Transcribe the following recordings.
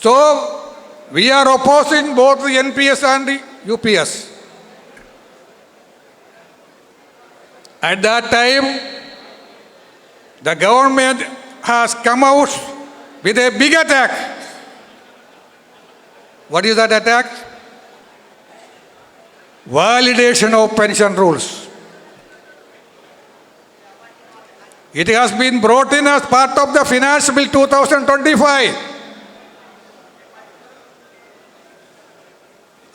So, we are opposing both the NPS and the UPS. At that time, the government has come out with a big attack. What is that attack? Validation of pension rules. It has been brought in as part of the Finance Bill 2025.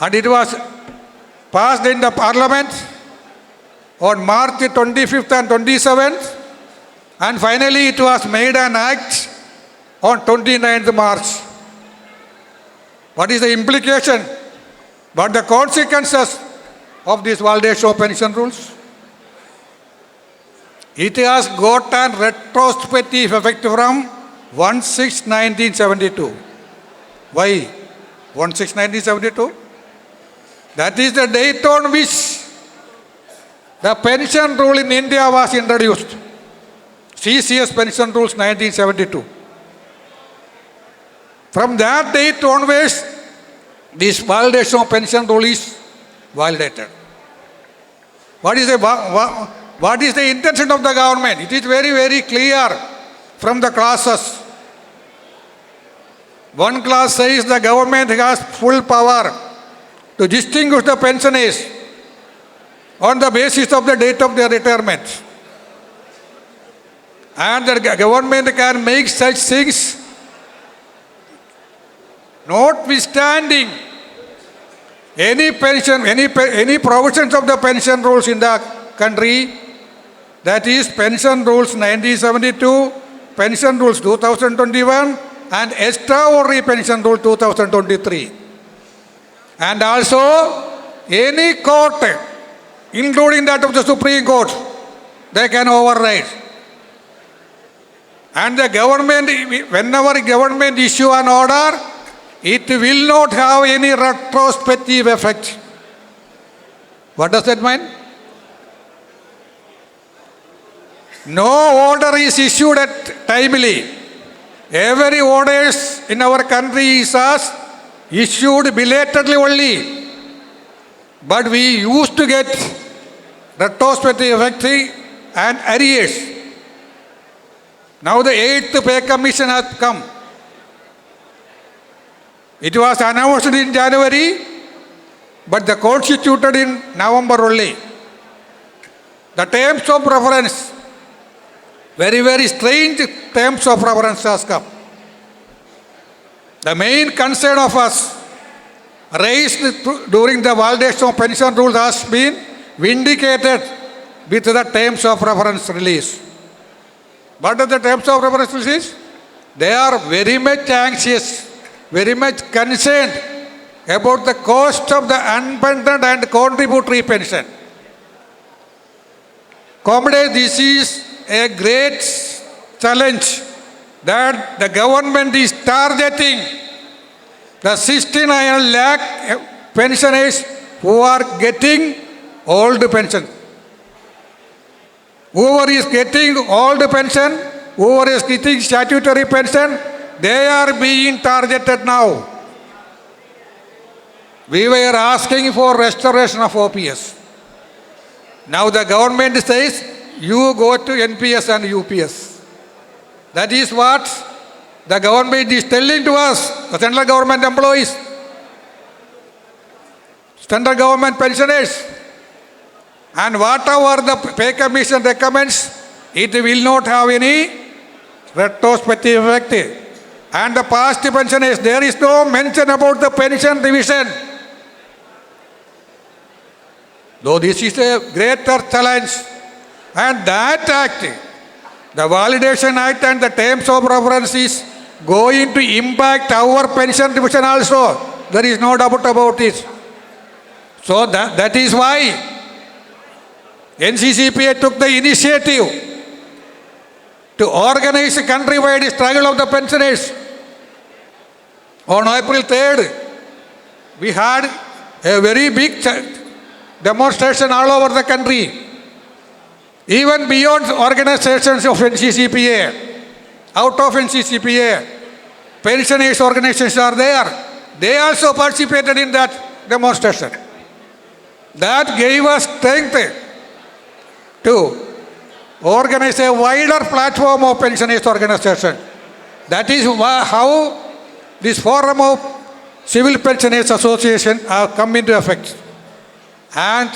And it was passed in the Parliament on March 25th and 27th. And finally it was made an act on 29th March. What is the implication? What the consequences of this validation of pension rules? It has got a retrospective effect from 1/6/1972. Why 1/6/1972? That is the date on which the pension rule in India was introduced. CCS pension rules 1972. From that date onwards, this validation of pension rule is validated. What is the intention of the government? It is very, very clear from the clauses. One clause says the government has full power to distinguish the pensioners on the basis of the date of their retirement. And the government can make such things notwithstanding any provisions of the pension rules in the country, that is pension rules 1972, pension rules 2021 and extraordinary pension rule 2023. And also any court, including that of the Supreme Court, they can override. And the government, whenever government issue an order, it will not have any retrospective effect. What does that mean? No order is issued at timely. Every orders in our country is issued belatedly only. But we used to get retrospective effect and arrears. Now the 8th pay commission has come. It was announced in January, but the constituted in November only. The terms of reference, very, very strange terms of reference has come. The main concern of us raised during the validation of pension rules has been vindicated with the terms of reference release. What are the terms of reference release? They are very much anxious, very much concerned about the cost of the unfunded and contributory pension. Comrades, this is a great challenge that the government is targeting the 69 lakh pensioners who are getting old pension. Whoever is getting old pension, whoever is getting statutory pension, they are being targeted now. We were asking for restoration of OPS. Now the government says, you go to NPS and UPS. That is what the government is telling to us, the central government employees, central government pensioners. And whatever the pay commission recommends, it will not have any retrospective effect. And the past pensioners, there is no mention about the pension revision. Though this is a greater challenge. And that act, the Validation Act and the terms of reference is going to impact our pension revision also. There is no doubt about it. So that is why NCCPA took the initiative to organize a countrywide struggle of the pensioners. On April 3rd, we had a very big demonstration all over the country. Even beyond organizations of NCCPA, out of NCCPA, pensioners organizations are there. They also participated in that demonstration. That gave us strength to organize a wider platform of pensioners organization. That is how this forum of Civil Pensioners Association have come into effect. And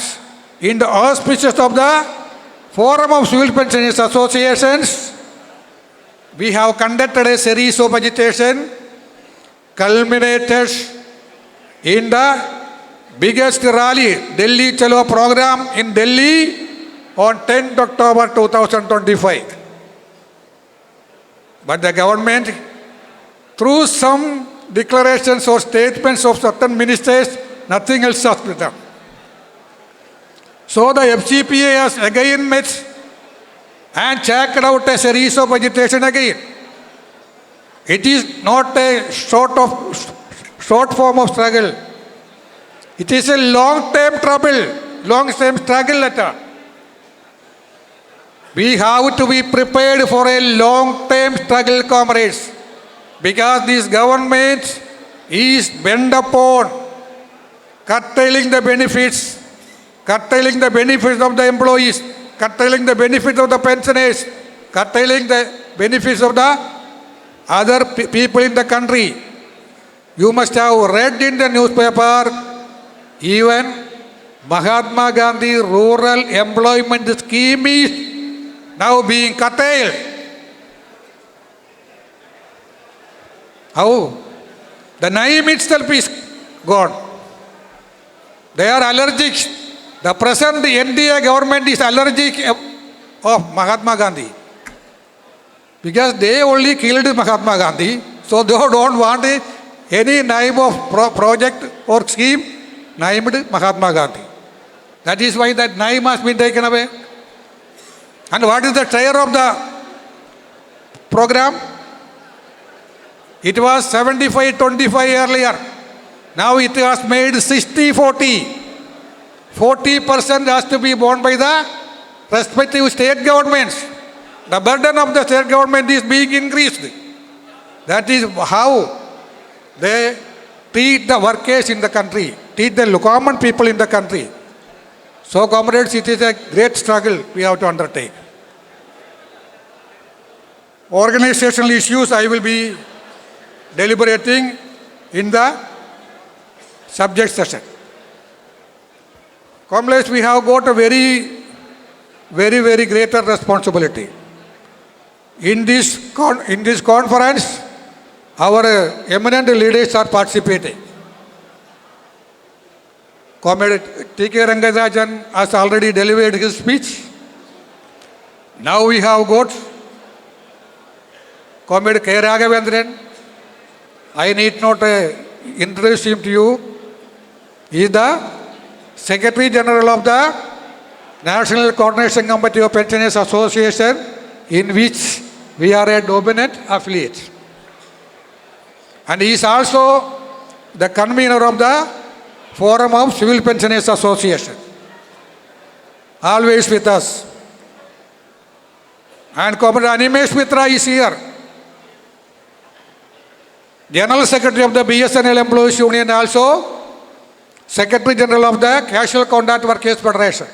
in the auspices of the Forum of Civil Pensioners Associations, we have conducted a series of agitation culminated in the biggest rally, Delhi Chalo program in Delhi on 10th October 2025. But the government, through some declarations or statements of certain ministers, nothing else has been done. So the FCPA has again met and checked out a series of agitation again. It is not a short form of struggle. It is a long-term trouble, long-term struggle letter. We have to be prepared for a long-term struggle, comrades, because this government is bent upon curtailing the benefits of the employees, curtailing the benefits of the pensioners, curtailing the benefits of the other people in the country. You must have read in the newspaper, even Mahatma Gandhi Rural Employment Scheme is now being curtailed. How? The name itself is gone. They are allergic. The present NDA government is allergic of Mahatma Gandhi. Because they only killed Mahatma Gandhi, so they don't want any name of project or scheme named Mahatma Gandhi. That is why that name has been taken away. And what is the share of the program? It was 75-25 earlier. Now it has made 60-40. 40% has to be borne by the respective state governments. The burden of the state government is being increased. That is how they treat the workers in the country, treat the common people in the country. So, comrades, it is a great struggle we have to undertake. Organizational issues I will be deliberating in the subject session. Comrades, we have got a very greater responsibility. In this conference, our eminent leaders are participating. Comrade T.K. Rangarajan has already delivered his speech. Now we have got Comrade K. Raghavendran. I need not introduce him to you. He is the Secretary General of the National Coordination Committee of Pensioners Association, in which we are a dominant affiliate. And he is also the convener of the Forum of Civil Pensioners Association. Always with us. And Comrade Animesh Mitra is here. General Secretary of the BSNL Employees Union, also Secretary General of the Casual Contract Workers Federation.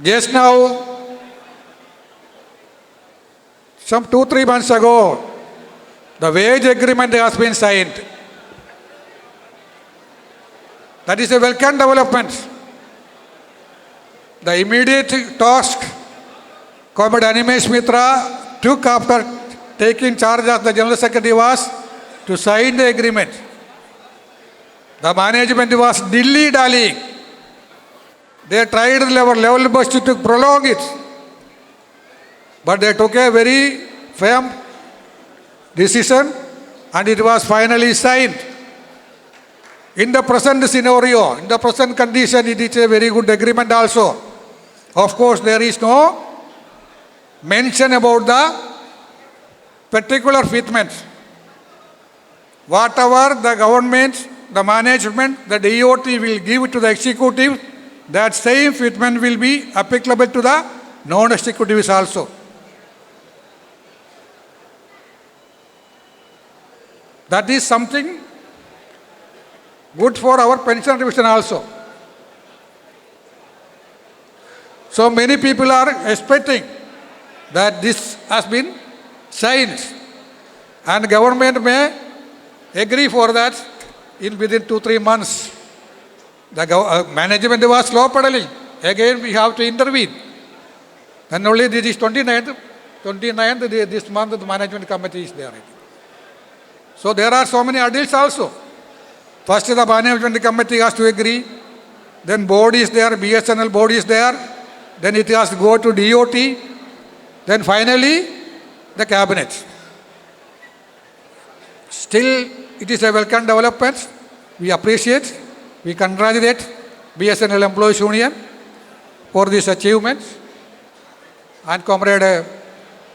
Just now, some 2-3 months ago, the wage agreement has been signed. That is a welcome development. The immediate task Comrade Animesh Mitra took after taking charge as the General Secretary was to sign the agreement. The management was dilly-dallying. They tried level best to prolong it. But they took a very firm decision and it was finally signed. In the present scenario, in the present condition, it is a very good agreement also. Of course, there is no mention about the particular fitment. Whatever the government, the management, the DOT will give to the executive, that same fitment will be applicable to the non-executives also. That is something good for our pension revision also. So many people are expecting that this has been changed, and government may agree for that in within 2-3 months. The management was slow pedaling. Again, we have to intervene. And only this is 29th, this month the management committee is there. So there are so many adults also. First the management committee has to agree, then board is there, BSNL board is there, then it has to go to DOT, then finally the cabinet. Still, it is a welcome development. We appreciate, we congratulate BSNL Employees Union for this achievement. And Comrade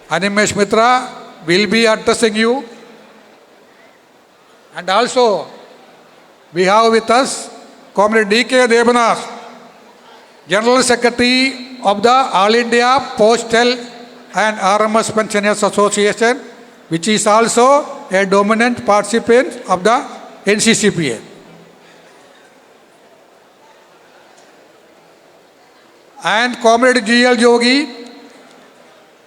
Animesh Mitra will be addressing you. And also, we have with us Comrade D.K. Debanas, General Secretary of the All India Postal and RMS Pensioners Association, which is also a dominant participant of the NCCPA. And Comrade G.L. Jogi,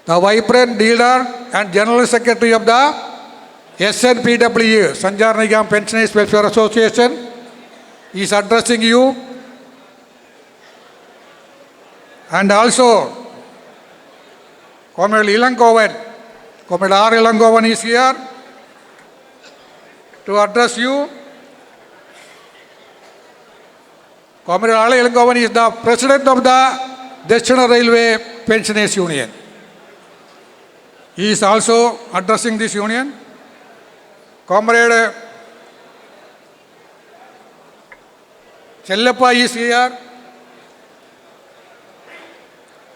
the vibrant leader and General Secretary of the SNPWA, Sanjar Nigam Pensioners Welfare Association, is addressing you. And also, Comrade Ilangovan, Comrade R. Ilangovan is here to address you. Comrade R. Ilangovan is the President of the Deshana Railway Pensioners Union. He is also addressing this union. Comrade Chellappa is here.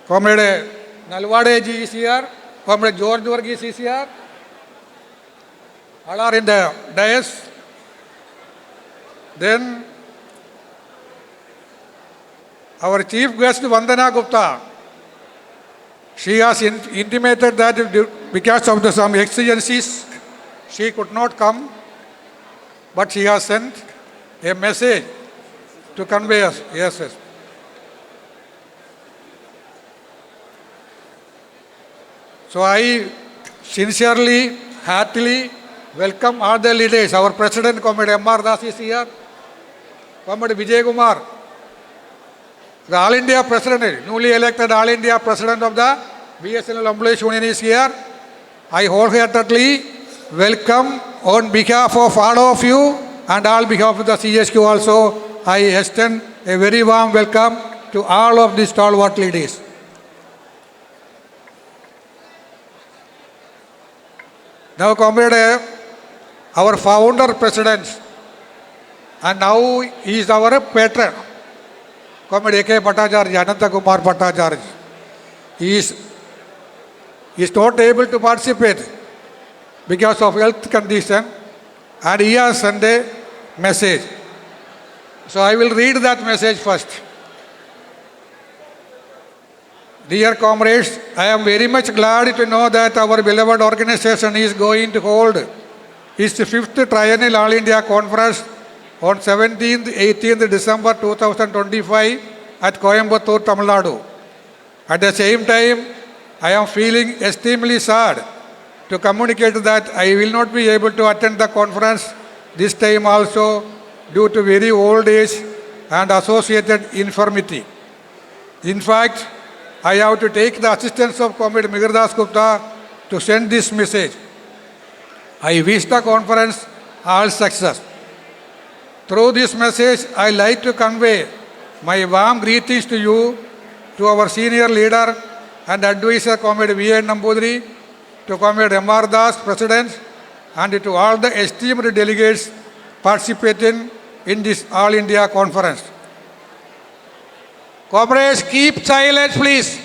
Comrade Nalwadeji is here. Comrade George Varghese is here. All are in the dais. Then our chief guest Vandana Gupta, she has intimated that because of some exigencies, she could not come, but she has sent a message to convey us. Yes, yes. So I sincerely, heartily welcome all the leaders. Our President, Comrade M.R. Das is here. Comrade Vijay Kumar, the All India President, newly elected All India President of the BSNL Employees Union is here. I wholeheartedly welcome on behalf of all of you and all behalf of the CSQ also. I extend a very warm welcome to all of these stalwart leaders. Now, Comrade, our founder president, and now he is our patron, Comrade A.K. Bhattacharya, Ananta Kumar Bhattacharya. He is not able to participate because of health condition, and he has sent a message. So I will read that message first. Dear comrades, I am very much glad to know that our beloved organization is going to hold its 5th Triennial All India Conference on 17th, 18th December 2025 at Coimbatore, Tamil Nadu. At the same time, I am feeling extremely sad to communicate that I will not be able to attend the conference this time also due to very old age and associated infirmity. In fact, I have to take the assistance of Comrade Migirdas Gupta to send this message. I wish the conference all success. Through this message, I like to convey my warm greetings to you, to our senior leader and advisor, Comrade V.N. Nambudiri, to Comrade M.R. Das, President, and to all the esteemed delegates participating in this All India Conference. Comrades, keep silent, please.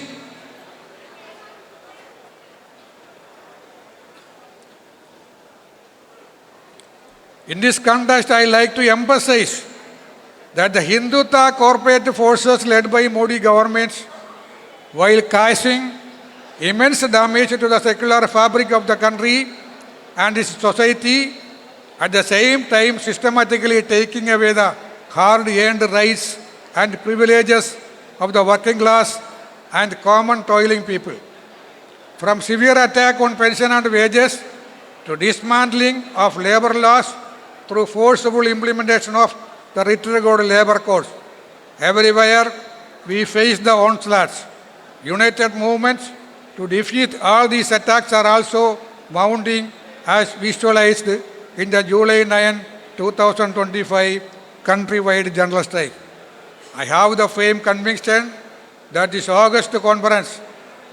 In this context, I like to emphasize that the Hindutva corporate forces led by Modi government, while causing immense damage to the secular fabric of the country and its society, at the same time systematically taking away the hard-earned rights and privileges of the working class and common toiling people. From severe attack on pension and wages to dismantling of labor laws through forcible implementation of the retrograde labor codes. Everywhere we face the onslaughts. United movements to defeat all these attacks are also mounting as visualized in the July 9, 2025 countrywide general strike. I have the firm conviction that this August conference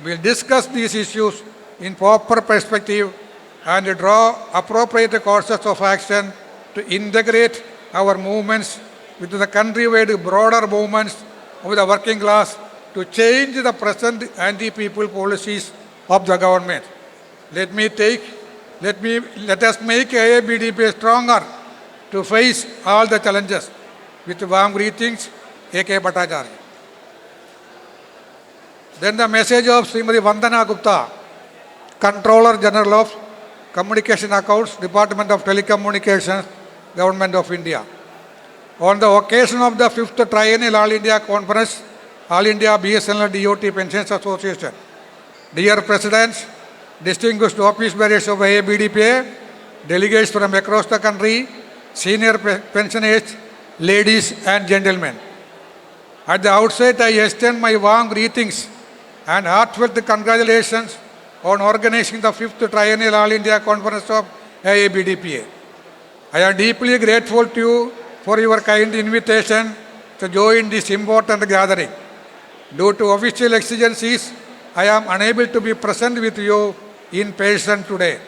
will discuss these issues in proper perspective and draw appropriate courses of action to integrate our movements with the countrywide broader movements of the working class to change the present anti-people policies of the government. Let us make AIBDPA stronger to face all the challenges. With warm greetings, A.K. Bhattacharya. Then the message of Srimati Vandana Gupta, Controller General of Communication Accounts, Department of Telecommunications, Government of India. On the occasion of the 5th Triennial All India Conference, All India BSNL DOT Pensions Association, dear Presidents, distinguished office bearers of AIBDPA, delegates from across the country, senior pensioners, ladies and gentlemen. At the outset, I extend my warm greetings and heartfelt congratulations on organizing the 5th Triennial All India Conference of AIBDPA. I am deeply grateful to you for your kind invitation to join this important gathering. Due to official exigencies, I am unable to be present with you in person today.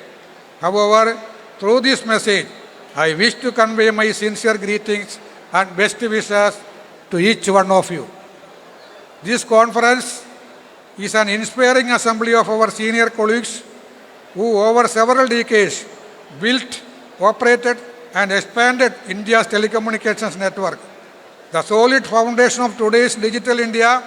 However, through this message, I wish to convey my sincere greetings and best wishes to each one of you. This conference is an inspiring assembly of our senior colleagues who over several decades built, operated and expanded India's telecommunications network. The solid foundation of today's digital India,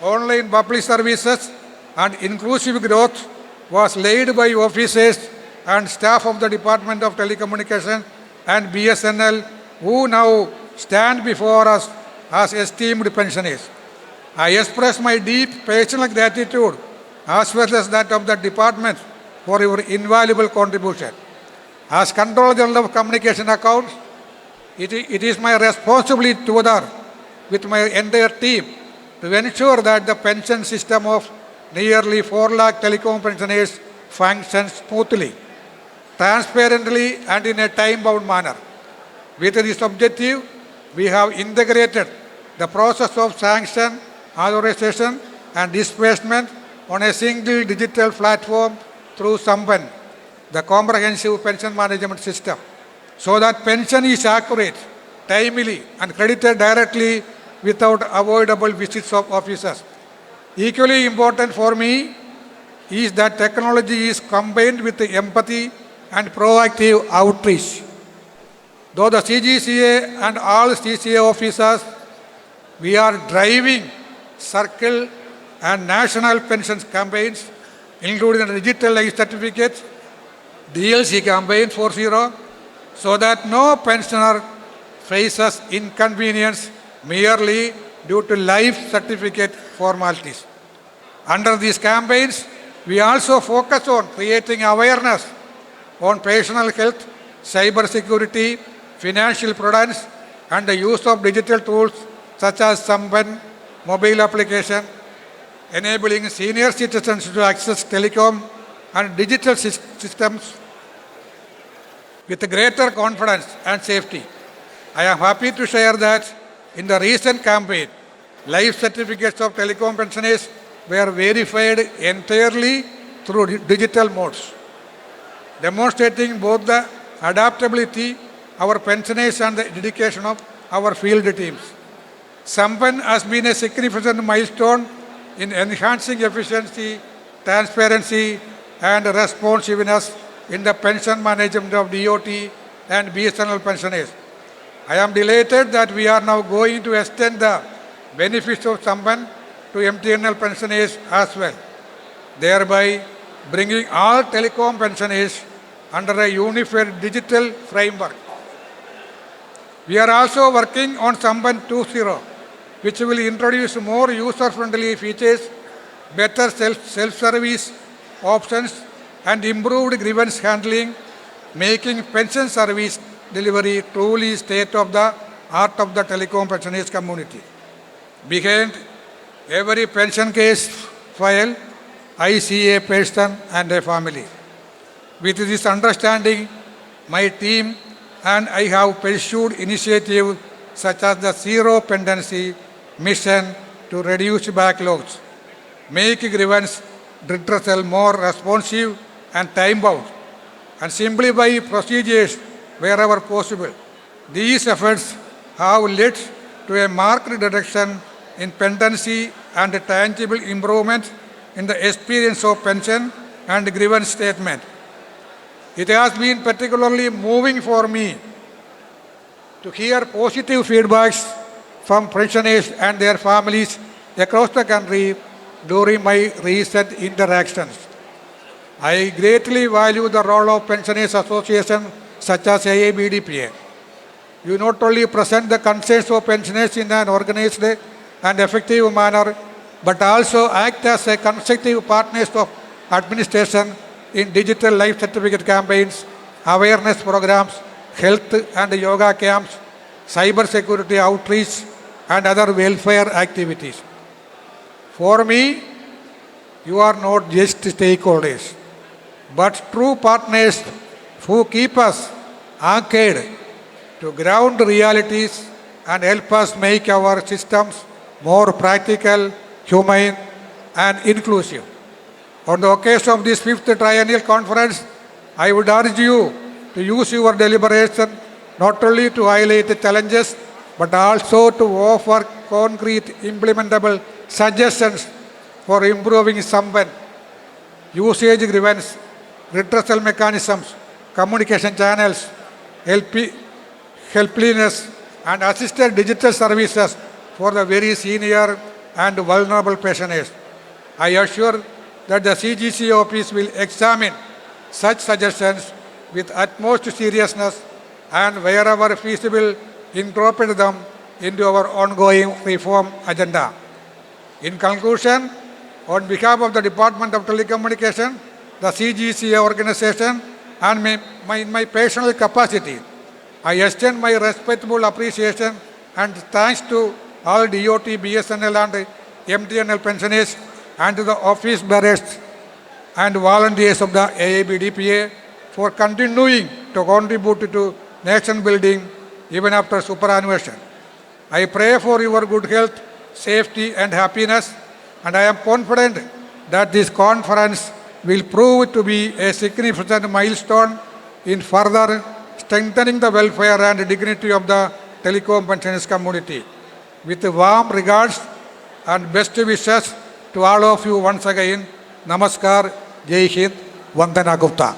online public services and inclusive growth was laid by officers and staff of the Department of Telecommunications and BSNL who now stand before us as esteemed pensioners. I express my deep personal gratitude as well as that of the department for your invaluable contribution. As Controller General of Communication Accounts, it is my responsibility together with my entire team to ensure that the pension system of nearly 4 lakh telecom pensioners functions smoothly, transparently and in a time-bound manner. With this objective, we have integrated the process of sanction, authorization and disbursement on a single digital platform through Sampan, the comprehensive pension management system, so that pension is accurate, timely and credited directly without avoidable visits of officers. Equally important for me is that technology is combined with empathy and proactive outreach. Though the CGCA and all CCA officers, we are driving circle and national pensions campaigns, including the digital life certificates, DLC campaign 4.0, so that no pensioner faces inconvenience merely due to life certificate formalities. Under these campaigns, we also focus on creating awareness on personal health, cyber security, financial prudence, and the use of digital tools such as Sampan mobile application, enabling senior citizens to access telecom and digital systems with greater confidence and safety. I am happy to share that in the recent campaign, life certificates of telecom pensioners were verified entirely through digital modes, demonstrating both the adaptability of our pensioners and the dedication of our field teams. Sampan has been a significant milestone in enhancing efficiency, transparency, and responsiveness in the pension management of DOT and BSNL pensioners. I am delighted that we are now going to extend the benefits of Sampan to MTNL pensioners as well, thereby bringing all telecom pensioners under a unified digital framework. We are also working on Samban 2.0, which will introduce more user-friendly features, better self-service options, and improved grievance handling, making pension service delivery truly state-of-the-art of the telecom pensioners community. Behind every pension case file, I see a person and a family. With this understanding, my team and I have pursued initiatives such as the Zero Pendency Mission to reduce backlogs, make grievance redressal more responsive and time-bound, and simplify procedures wherever possible. These efforts have led to a marked reduction in pendency and a tangible improvement in the experience of pension and grievance statement. It has been particularly moving for me to hear positive feedbacks from pensioners and their families across the country during my recent interactions. I greatly value the role of pensioners associations such as AIBDPA. You not only present the concerns of pensioners in an organized and effective manner, but also act as a constructive partners of administration in digital life certificate campaigns, awareness programs, health and yoga camps, cyber security outreach, and other welfare activities. For me, you are not just stakeholders, but true partners who keep us anchored to ground realities and help us make our systems more practical, humane, and inclusive. On the occasion of this 5th Triennial Conference, I would urge you to use your deliberation not only to highlight the challenges, but also to offer concrete implementable suggestions for improving Samban, usage grievance, redressal mechanisms, communication channels, helpliness, and assisted digital services for the very senior and vulnerable pensioners. I assure that the CGC office will examine such suggestions with utmost seriousness and wherever feasible incorporate them into our ongoing reform agenda. In conclusion, on behalf of the Department of Telecommunication, the CGC organization, and in my personal capacity, I extend my respectful appreciation and thanks to all DOT, BSNL and MTNL pensioners and to the office bearers and volunteers of the AIBDPA for continuing to contribute to nation building even after superannuation. I pray for your good health, safety and happiness, and I am confident that this conference will prove to be a significant milestone in further strengthening the welfare and dignity of the telecom pensioners community. With warm regards and best wishes to all of you once again, Namaskar, Jai Hind, Vandana Gupta.